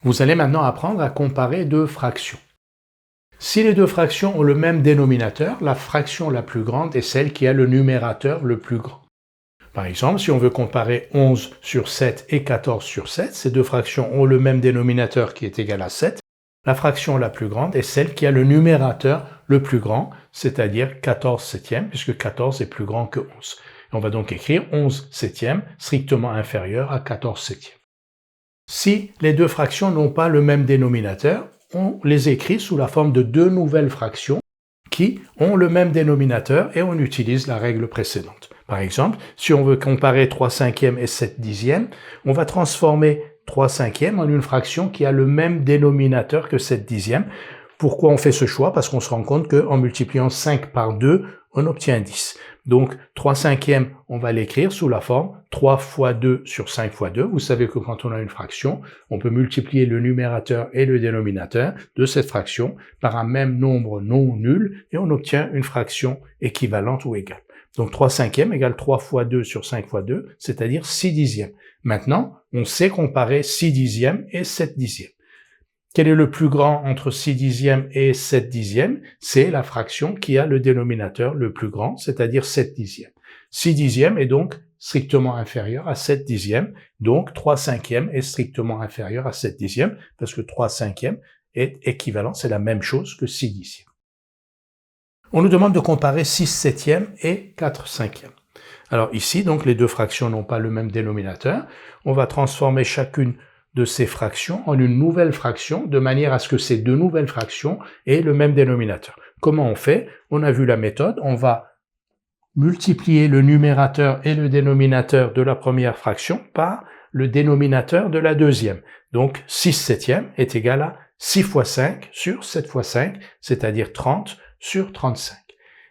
Vous allez maintenant apprendre à comparer deux fractions. Si les deux fractions ont le même dénominateur, la fraction la plus grande est celle qui a le numérateur le plus grand. Par exemple, si on veut comparer 11 sur 7 et 14 sur 7, ces deux fractions ont le même dénominateur qui est égal à 7. La fraction la plus grande est celle qui a le numérateur le plus grand, c'est-à-dire 14 septièmes, puisque 14 est plus grand que 11. On va donc écrire 11 septièmes strictement inférieur à 14 septièmes. Si les deux fractions n'ont pas le même dénominateur, on les écrit sous la forme de deux nouvelles fractions qui ont le même dénominateur et on utilise la règle précédente. Par exemple, si on veut comparer 3 cinquièmes et 7 dixièmes, on va transformer 3 cinquièmes en une fraction qui a le même dénominateur que 7 dixièmes. Pourquoi on fait ce choix? Parce qu'on se rend compte qu'en multipliant 5 par 2, on obtient 10. Donc 3 cinquièmes, on va l'écrire sous la forme 3 fois 2 sur 5 fois 2. Vous savez que quand on a une fraction, on peut multiplier le numérateur et le dénominateur de cette fraction par un même nombre non nul et on obtient une fraction équivalente ou égale. Donc 3 cinquièmes égale 3 fois 2 sur 5 fois 2, c'est-à-dire 6 dixièmes. Maintenant, on sait comparer 6 dixièmes et 7 dixièmes. Quel est le plus grand entre 6 dixièmes et 7 dixièmes? C'est la fraction qui a le dénominateur le plus grand, c'est-à-dire 7 dixièmes. 6 dixièmes est donc strictement inférieur à 7 dixièmes, donc 3 cinquièmes est strictement inférieur à 7 dixièmes, parce que 3 cinquièmes est équivalent, c'est la même chose que 6 dixièmes. On nous demande de comparer 6 septièmes et 4 cinquièmes. Alors ici, donc, les deux fractions n'ont pas le même dénominateur. On va transformer chacune de ces fractions en une nouvelle fraction de manière à ce que ces deux nouvelles fractions aient le même dénominateur. Comment on fait? On a vu la méthode, on va multiplier le numérateur et le dénominateur de la première fraction par le dénominateur de la deuxième. Donc 6 septièmes est égal à 6 fois 5 sur 7 fois 5, c'est-à-dire 30 sur 35.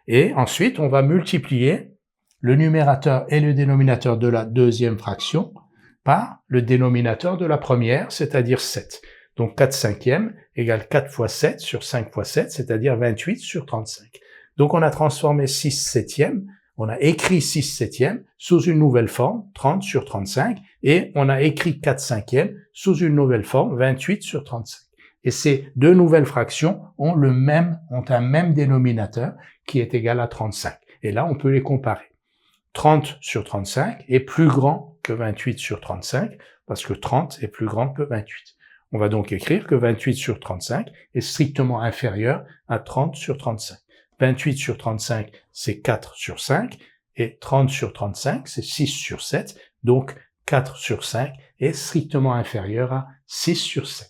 Et ensuite, on va multiplier le numérateur et le dénominateur de la deuxième fraction par le dénominateur de la première, c'est-à-dire 7. Donc 4 cinquièmes égale 4 fois 7 sur 5 fois 7, c'est-à-dire 28 sur 35. Donc on a transformé 6 septièmes, on a écrit 6 septièmes sous une nouvelle forme, 30 sur 35, et on a écrit 4 cinquièmes sous une nouvelle forme, 28 sur 35. Et ces deux nouvelles fractions ont un même dénominateur qui est égal à 35. Et là, on peut les comparer. 30 sur 35 est plus grand que 28 sur 35, parce que 30 est plus grand que 28. On va donc écrire que 28 sur 35 est strictement inférieur à 30 sur 35. 28 sur 35, c'est 4 sur 5, et 30 sur 35, c'est 6 sur 7, donc 4 sur 5 est strictement inférieur à 6 sur 7.